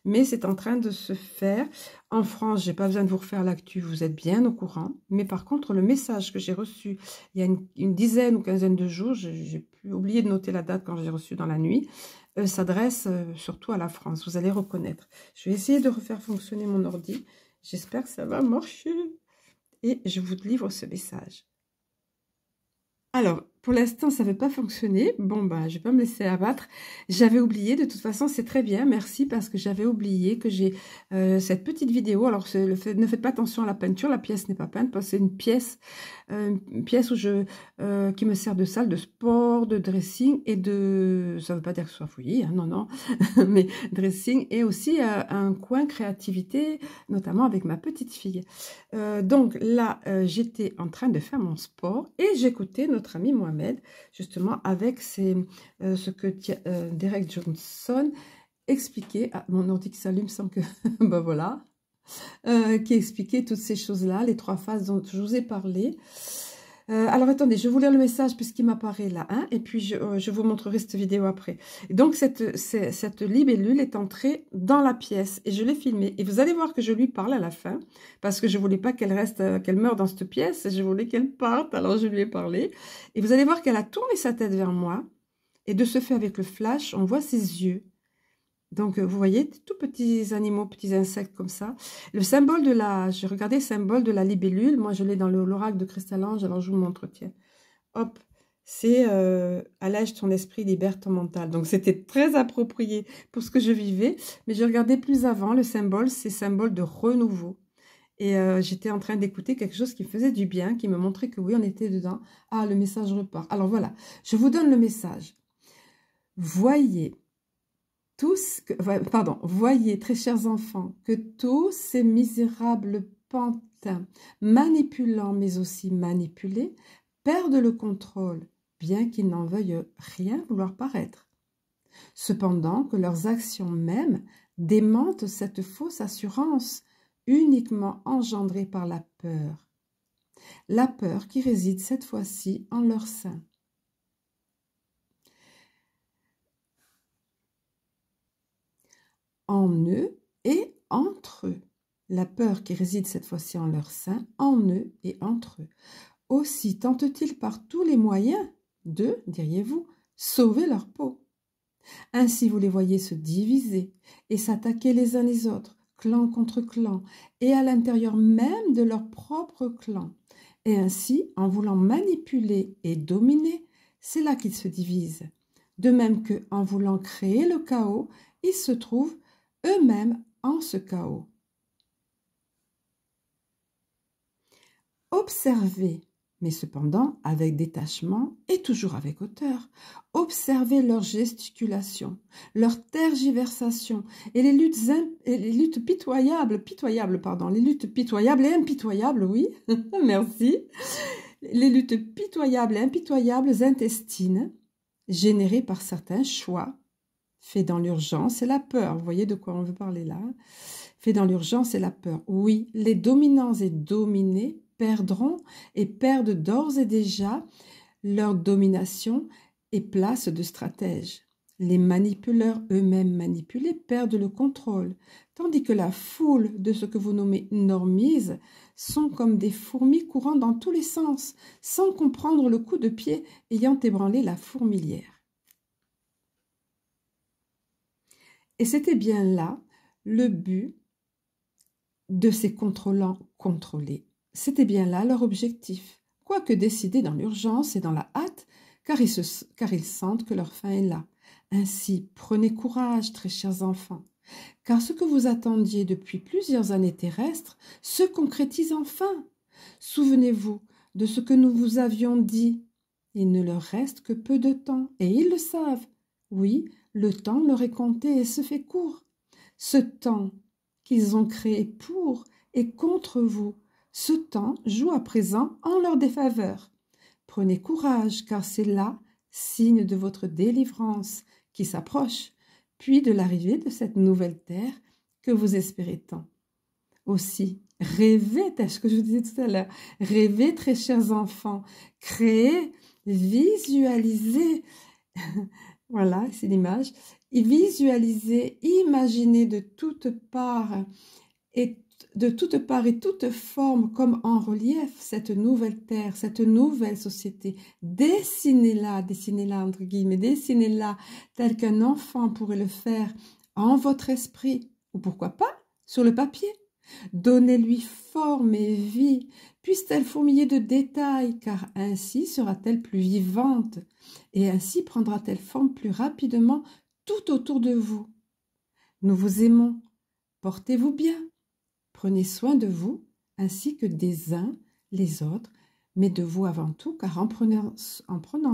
Mais c'est en train de se faire. En France, j'ai pas besoin de vous refaire l'actu, vous êtes bien au courant. Mais par contre, le message que j'ai reçu il y a une dizaine ou quinzaine de jours, j'ai oublié de noter la date quand j'ai reçu dans la nuit, s'adresse surtout à la France. Vous allez reconnaître. Je vais essayer de refaire fonctionner mon ordi. J'espère que ça va marcher. Et je vous livre ce message. Alors, pour l'instant, ça ne veut pas fonctionner. Bon, bah, je ne vais pas me laisser abattre. J'avais oublié, de toute façon, c'est très bien, merci, parce que j'avais oublié que j'ai cette petite vidéo. Alors, ne faites pas attention à la peinture, la pièce n'est pas peinte, parce que c'est une pièce où qui me sert de salle de sport, de dressing et de... Ça ne veut pas dire que ce soit fouillé, hein, non, non, mais dressing et aussi un coin créativité, notamment avec ma petite fille. Donc là, j'étais en train de faire mon sport et j'écoutais notre ami Mohamed, justement, avec ce que Derek Johnson expliquait. Ah, mon ordi qui s'allume sans que... ben voilà. Qui expliquait toutes ces choses-là, les 3 phases dont je vous ai parlé. Alors attendez, je vais vous lire le message puisqu'il m'apparaît là, hein, et puis je vous montrerai cette vidéo après. Et donc cette libellule est entrée dans la pièce et je l'ai filmée. Et vous allez voir que je lui parle à la fin parce que je voulais pas qu'elle reste, qu'elle meure dans cette pièce. Je voulais qu'elle parte, alors je lui ai parlé. Et vous allez voir qu'elle a tourné sa tête vers moi et de ce fait avec le flash, on voit ses yeux. Donc, vous voyez, des tout petits animaux, petits insectes comme ça. Le symbole de la... J'ai regardé le symbole de la libellule. Moi, je l'ai dans l'oracle de Cristal-Ange. Alors, je vous montre, tiens. Hop, c'est allège ton esprit, libère ton mental. Donc, c'était très approprié pour ce que je vivais. Mais j'ai regardé plus avant. Le symbole, c'est symbole de renouveau. Et j'étais en train d'écouter quelque chose qui me faisait du bien, qui me montrait que oui, on était dedans. Ah, le message repart. Alors, voilà, je vous donne le message. Voyez... voyez, très chers enfants, que tous ces misérables pantins, manipulants mais aussi manipulés, perdent le contrôle, bien qu'ils n'en veuillent rien vouloir paraître. Cependant que leurs actions mêmes démentent cette fausse assurance, uniquement engendrée par la peur qui réside cette fois-ci en leur sein. En eux et entre eux. La peur qui réside cette fois-ci en leur sein, en eux et entre eux. Aussi tentent-ils par tous les moyens de, diriez-vous, sauver leur peau. Ainsi vous les voyez se diviser et s'attaquer les uns les autres, clan contre clan, et à l'intérieur même de leur propre clan. Et ainsi, en voulant manipuler et dominer, c'est là qu'ils se divisent. De même que, en voulant créer le chaos, ils se trouvent eux-mêmes en ce chaos. Observez, mais cependant avec détachement et toujours avec hauteur, observez leurs gesticulations, leurs tergiversations et les luttes pitoyables et impitoyables, oui, merci, les luttes pitoyables et impitoyables intestines générées par certains choix fait dans l'urgence et la peur. Vous voyez de quoi on veut parler là? Fait dans l'urgence et la peur. Oui, les dominants et dominés perdront et perdent d'ores et déjà leur domination et place de stratège. Les manipuleurs eux-mêmes manipulés perdent le contrôle, tandis que la foule de ce que vous nommez normises sont comme des fourmis courant dans tous les sens, sans comprendre le coup de pied ayant ébranlé la fourmilière. Et c'était bien là le but de ces contrôlants contrôlés. C'était bien là leur objectif, quoique décidé dans l'urgence et dans la hâte, car ils sentent que leur fin est là. Ainsi, prenez courage, très chers enfants, car ce que vous attendiez depuis plusieurs années terrestres se concrétise enfin. Souvenez-vous de ce que nous vous avions dit. Il ne leur reste que peu de temps, et ils le savent. Oui, le temps leur est compté et se fait court. Ce temps qu'ils ont créé pour et contre vous, ce temps joue à présent en leur défaveur. Prenez courage, car c'est là signe de votre délivrance qui s'approche, puis de l'arrivée de cette nouvelle terre que vous espérez tant. Aussi, rêvez, c'est ce que je vous disais tout à l'heure, rêvez, très chers enfants, créez visualisez, voilà, c'est l'image, visualisez, imaginez de toutes parts et toute forme comme en relief cette nouvelle terre, cette nouvelle société. Dessinez-la, dessinez-la entre guillemets, dessinez-la tel qu'un enfant pourrait le faire en votre esprit, ou pourquoi pas sur le papier. Donnez-lui forme et vie, puisse-t-elle fourmiller de détails, car ainsi sera-t-elle plus vivante, et ainsi prendra-t-elle forme plus rapidement tout autour de vous. Nous vous aimons, portez-vous bien, prenez soin de vous, ainsi que des uns les autres, mais de vous avant tout, car en prenant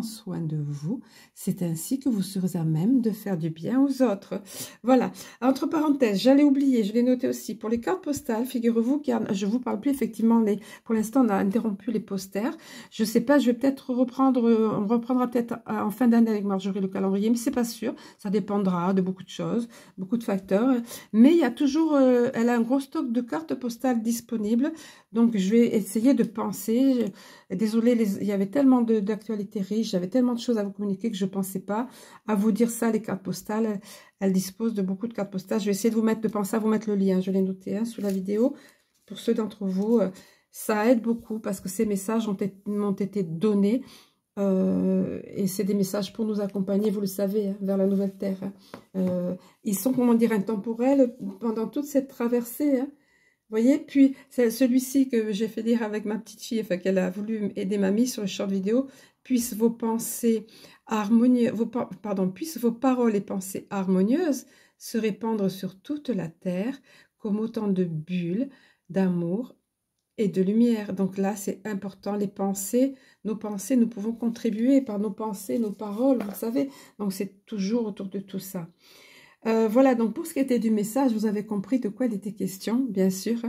soin de vous, c'est ainsi que vous serez à même de faire du bien aux autres. Voilà. Entre parenthèses, j'allais oublier, je l'ai noté aussi, pour les cartes postales, figurez-vous que je ne vous parle plus effectivement, pour l'instant on a interrompu les posters. Je ne sais pas, je vais peut-être reprendre, on reprendra peut-être en fin d'année avec Marjorie le calendrier, mais c'est pas sûr, ça dépendra de beaucoup de choses, beaucoup de facteurs. Mais il y a toujours, elle a un gros stock de cartes postales disponibles, donc je vais essayer de penser. Désolée, il y avait tellement d'actualités riches, j'avais tellement de choses à vous communiquer que je ne pensais pas à vous dire ça, les cartes postales. Elles disposent de beaucoup de cartes postales. Je vais essayer de penser à vous mettre le lien, je l'ai noté sous la vidéo. Pour ceux d'entre vous, ça aide beaucoup parce que ces messages m'ont été donnés. Et c'est des messages pour nous accompagner, vous le savez, vers la nouvelle terre. Ils sont, comment dire, intemporels pendant toute cette traversée. Vous voyez, puis c'est celui-ci que j'ai fait lire avec ma petite fille, enfin qu'elle a voulu aider mamie sur le short vidéo. Puissent vos pensées harmonieuses, puissent vos paroles et pensées harmonieuses se répandre sur toute la terre comme autant de bulles d'amour et de lumière. Donc là, c'est important, les pensées, nous pouvons contribuer par nos pensées, nos paroles, vous le savez. Donc c'est toujours autour de tout ça. Voilà, donc pour ce qui était du message, vous avez compris de quoi il était question, bien sûr.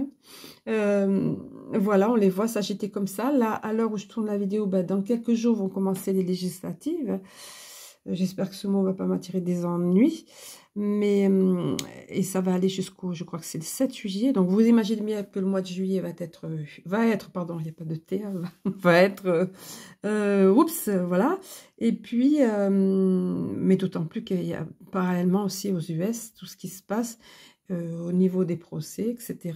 Voilà, on les voit s'agiter comme ça. Là, à l'heure où je tourne la vidéo, dans quelques jours vont commencer les législatives. J'espère que ce mot ne va pas m'attirer des ennuis. Mais, et ça va aller jusqu'au, je crois que c'est le 7 juillet. Donc, vous imaginez bien que le mois de juillet pardon, il n'y a pas de T, va être, oups, voilà. Et puis, mais d'autant plus qu'il y a parallèlement aussi aux US, tout ce qui se passe au niveau des procès, etc.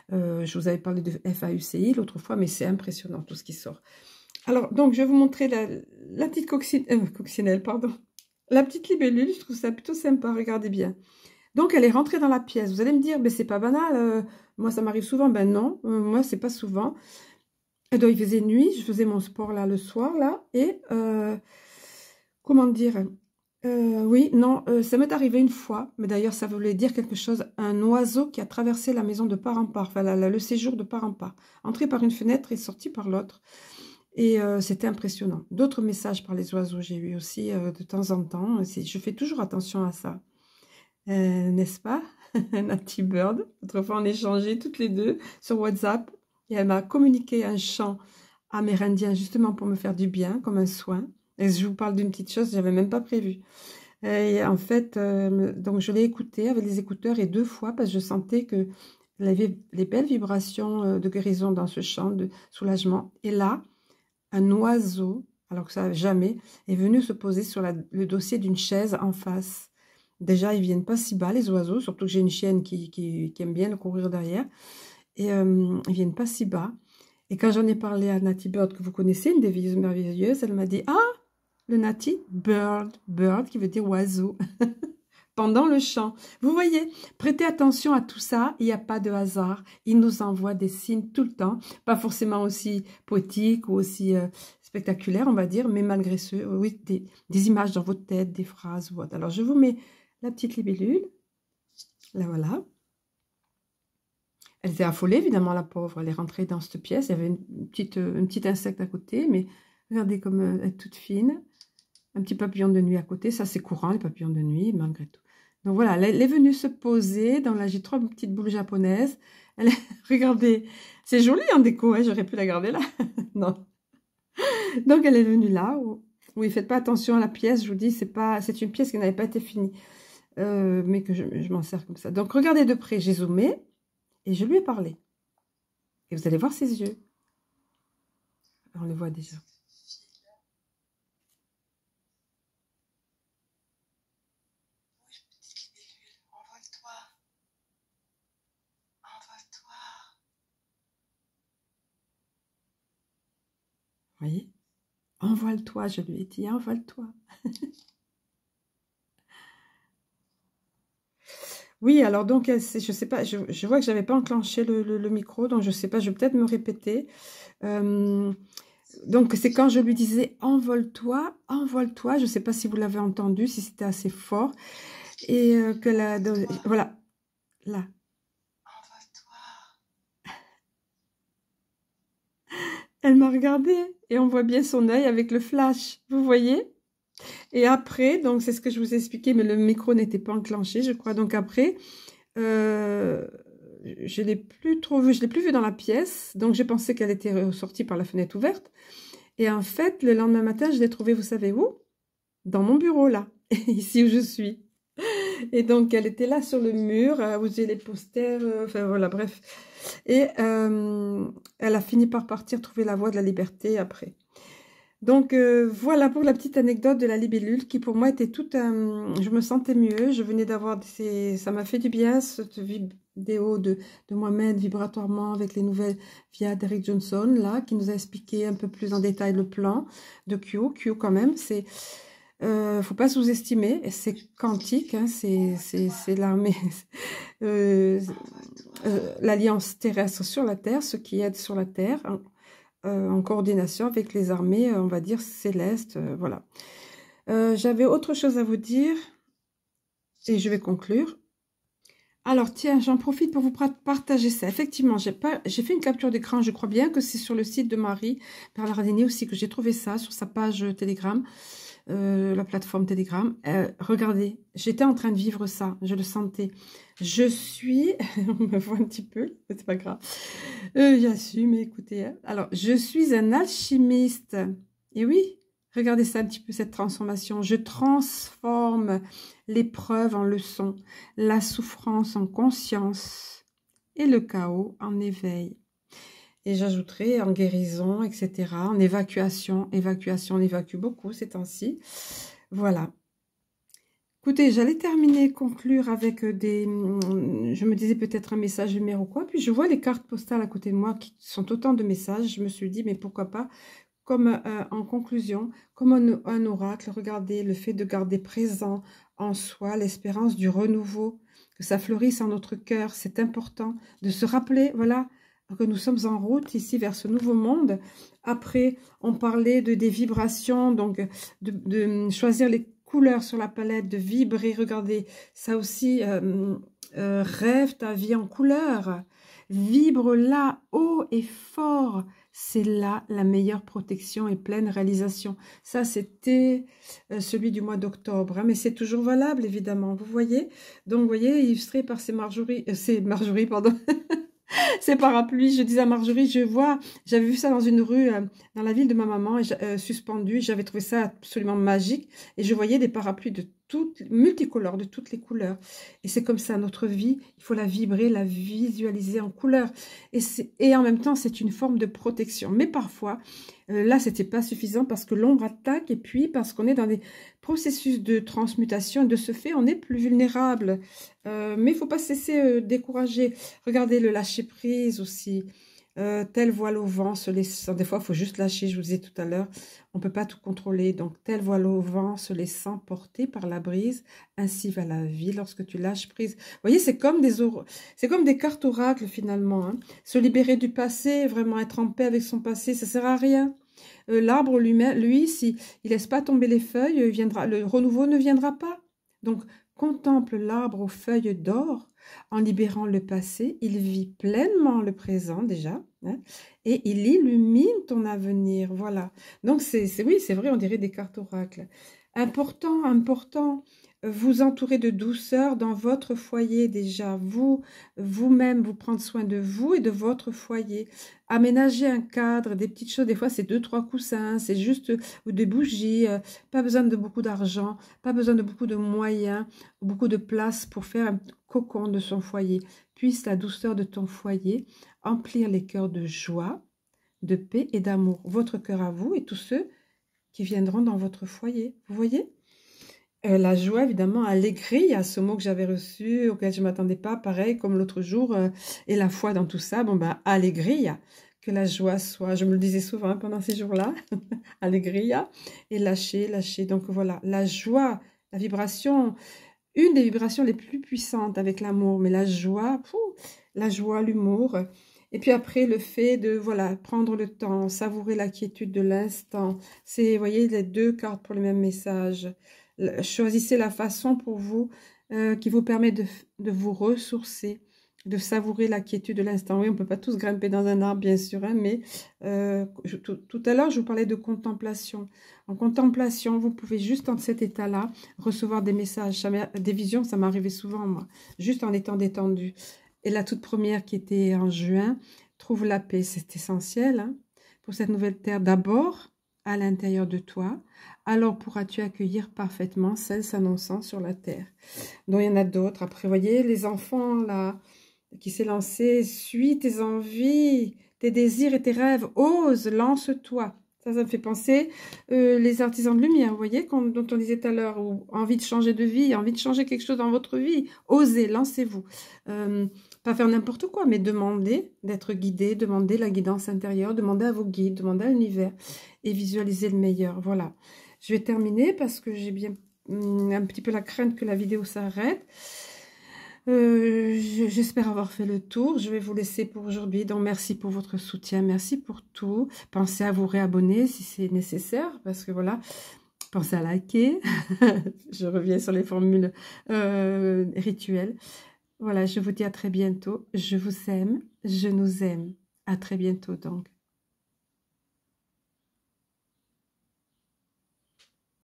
Je vous avais parlé de FAUCI l'autre fois, mais c'est impressionnant tout ce qui sort. Alors, donc, je vais vous montrer la petite coccinelle, pardon. La petite libellule, je trouve ça plutôt sympa, regardez bien. Donc, elle est rentrée dans la pièce. Vous allez me dire, mais c'est pas banal, moi ça m'arrive souvent. Ben non, moi c'est pas souvent. Et donc, il faisait nuit, je faisais mon sport là le soir, là, et, comment dire, oui, non, ça m'est arrivé une fois, mais d'ailleurs ça voulait dire quelque chose, un oiseau qui a traversé la maison de part en part, enfin le séjour de part en part, entré par une fenêtre et sorti par l'autre. Et c'était impressionnant. D'autres messages par les oiseaux, j'ai eu aussi de temps en temps. Je fais toujours attention à ça. N'est-ce pas? Natty Bird. Autrefois, on échangeait toutes les deux sur WhatsApp. Et elle m'a communiqué un chant amérindien justement pour me faire du bien, comme un soin. Et je vous parle d'une petite chose que je n'avais même pas prévue. Et en fait, donc je l'ai écouté avec les écouteurs et 2 fois parce que je sentais que il y avait les belles vibrations de guérison dans ce chant de soulagement. Et là, un oiseau, alors que ça jamais, est venu se poser sur le dossier d'une chaise en face. Déjà, ils viennent pas si bas, les oiseaux, surtout que j'ai une chienne qui aime bien le courir derrière. Et ils viennent pas si bas. Et quand j'en ai parlé à Natty Bird, que vous connaissez, une des veilleuses merveilleuses, elle m'a dit « Ah, le Natty Bird, bird qui veut dire oiseau. » Pendant le chant. Vous voyez, prêtez attention à tout ça, il n'y a pas de hasard. Il nous envoie des signes tout le temps, pas forcément aussi poétiques ou aussi spectaculaires, on va dire, mais malgré ce, oui, des images dans votre tête, des phrases ou autre. Alors, je vous mets la petite libellule. La voilà. Elle était affolée, évidemment, la pauvre. Elle est rentrée dans cette pièce. Il y avait une petite insecte à côté, mais regardez comme elle est toute fine. Un petit papillon de nuit à côté. Ça, c'est courant, les papillons de nuit, malgré tout. Donc voilà, elle est venue se poser dans la... J'ai 3 petites boules japonaises. Regardez, c'est joli en déco, hein, j'aurais pu la garder là. Non. Donc elle est venue là. Oui, faites pas attention à la pièce, je vous dis, c'est une pièce qui n'avait pas été finie. Mais que je m'en sers comme ça. Donc regardez de près, j'ai zoomé et je lui ai parlé. Et vous allez voir ses yeux. On les voit déjà. voyez? Envole-toi, je lui ai dit, envole-toi. Oui, alors donc, je sais pas, je vois que j'avais pas enclenché le micro, donc je sais pas, je vais peut-être me répéter. Donc, c'est quand je lui disais, envole-toi, envole-toi, je sais pas si vous l'avez entendu, si c'était assez fort, et que voilà, là. Elle m'a regardé et on voit bien son œil avec le flash, vous voyez? Et après, donc c'est ce que je vous ai expliqué, mais le micro n'était pas enclenché, je crois. Donc après, euh, je l'ai plus trop vu, je l'ai plus vue dans la pièce. Donc j'ai pensé qu'elle était ressortie par la fenêtre ouverte. Et en fait, le lendemain matin, je l'ai trouvée, vous savez où? Dans mon bureau là, ici où je suis. Et donc elle était là sur le mur, où j'ai les posters, enfin voilà, bref. Et elle a fini par partir trouver la voie de la liberté après. Donc voilà pour la petite anecdote de la libellule qui pour moi était tout un... Je me sentais mieux, je venais d'avoir... Ça m'a fait du bien cette vidéo de moi-même vibratoirement avec les nouvelles via Derek Johnson là, qui nous a expliqué un peu plus en détail le plan de Q. Q quand même, c'est... faut pas sous-estimer, c'est quantique, hein, c'est l'armée, l'alliance terrestre sur la Terre, ce qui aide sur la Terre, hein, en coordination avec les armées, on va dire, célestes, voilà. J'avais autre chose à vous dire, et je vais conclure. Alors, tiens, j'en profite pour vous partager ça. Effectivement, j'ai fait une capture d'écran, je crois bien que c'est sur le site de Marie Perlardini aussi que j'ai trouvé ça, sur sa page Telegram, la plateforme Telegram. Regardez, j'étais en train de vivre ça, je le sentais. Je suis, on me voit un petit peu, c'est pas grave. J'assume, écoutez. Hein. Alors, je suis un alchimiste. Et oui, regardez ça un petit peu, cette transformation. Je transforme l'épreuve en leçon, la souffrance en conscience et le chaos en éveil. Et j'ajouterai en guérison, etc., en évacuation. Évacuation, on évacue beaucoup ces temps-ci. Voilà. Écoutez, j'allais terminer, conclure avec des... Je me disais peut-être un message numéro quoi. Puis je vois les cartes postales à côté de moi qui sont autant de messages. Je me suis dit, mais pourquoi pas, comme en conclusion, comme un oracle, regardez, le fait de garder présent en soi l'espérance du renouveau, que ça fleurisse en notre cœur, c'est important de se rappeler, voilà, que nous sommes en route ici vers ce nouveau monde. Après, on parlait des vibrations, donc de choisir les couleurs sur la palette, de vibrer, regardez, ça aussi, rêve ta vie en couleur, vibre là, haut et fort, c'est là la meilleure protection et pleine réalisation. Ça, c'était celui du mois d'octobre, hein, mais c'est toujours valable, évidemment, vous voyez. Donc, vous voyez, illustré par ces Marjorie, pardon, ces parapluies. Je disais à Marjorie, j'avais vu ça dans une rue, dans la ville de ma maman, suspendu. J'avais trouvé ça absolument magique. Et je voyais des parapluies de toutes, multicolores, de toutes les couleurs. Et c'est comme ça, notre vie, il faut la vibrer, la visualiser en couleurs. Et en même temps, c'est une forme de protection. Mais parfois, là, c'était pas suffisant parce que l'ombre attaque et puis parce qu'on est dans des processus de transmutation. Et de ce fait, on est plus vulnérable. Mais il faut pas se laisser décourager. Regardez le lâcher prise aussi. Tel voile au vent se laissant, des fois il faut juste lâcher, je vous disais tout à l'heure, on peut pas tout contrôler, donc tel voile au vent se laissant porter par la brise, ainsi va la vie lorsque tu lâches prise. Vous voyez, c'est comme des cartes oracles finalement, hein. Se libérer du passé, vraiment être en paix avec son passé, ça sert à rien. L'arbre lui, si il laisse pas tomber les feuilles, le renouveau ne viendra pas. Donc contemple l'arbre aux feuilles d'or. En libérant le passé, il vit pleinement le présent déjà, hein, et il illumine ton avenir. Voilà. Donc, oui, c'est vrai, on dirait des cartes oracles. Important, vous entourer de douceur dans votre foyer déjà. Vous-même, vous prendre soin de vous et de votre foyer. Aménager un cadre, des petites choses. Des fois, c'est 2-3 coussins, c'est juste ou des bougies. Pas besoin de beaucoup d'argent, pas besoin de beaucoup de moyens, beaucoup de place pour faire un cocon de son foyer. Puisse la douceur de ton foyer emplir les cœurs de joie, de paix et d'amour. Votre cœur à vous et tous ceux qui viendront dans votre foyer. Vous voyez? La joie, évidemment, allégrille, à ce mot que j'avais reçu, auquel je ne m'attendais pas, pareil comme l'autre jour, et la foi dans tout ça, bon ben, allégrille, que la joie soit, je me le disais souvent hein, pendant ces jours-là, Allegria, et lâcher, lâcher. Donc voilà, la joie, la vibration, une des vibrations les plus puissantes avec l'amour, mais la joie, l'humour. Et puis après, le fait de, voilà, prendre le temps, savourer la quiétude de l'instant. C'est, vous voyez, les deux cartes pour le même message. Choisissez la façon pour vous qui vous permet de vous ressourcer, de savourer la quiétude de l'instant. Oui, on ne peut pas tous grimper dans un arbre, bien sûr, hein, mais tout à l'heure, je vous parlais de contemplation. En contemplation, vous pouvez juste en cet état-là recevoir des messages, des visions, ça m'arrivait souvent, moi, juste en étant détendu. Et la toute première qui était en juin, trouve la paix, c'est essentiel hein, pour cette nouvelle terre. D'abord, à l'intérieur de toi, alors pourras-tu accueillir parfaitement celle s'annonçant sur la terre. Donc il y en a d'autres. Après, vous voyez, les enfants là, qui s'est lancé, suis tes envies, tes désirs et tes rêves, ose, lance-toi. Ça me fait penser les artisans de lumière, vous voyez, dont on disait tout à l'heure, ou envie de changer de vie, envie de changer quelque chose dans votre vie, osez, lancez-vous. Pas faire n'importe quoi, mais demandez d'être guidé, demandez la guidance intérieure, demandez à vos guides, demandez à l'univers et visualisez le meilleur. Voilà. Je vais terminer parce que j'ai bien un petit peu la crainte que la vidéo s'arrête. J'espère avoir fait le tour. Je vais vous laisser pour aujourd'hui. Donc, merci pour votre soutien. Merci pour tout. Pensez à vous réabonner si c'est nécessaire. Parce que voilà, pensez à liker. Je reviens sur les formules rituelles. Voilà, je vous dis à très bientôt. Je vous aime. Je nous aime. À très bientôt donc.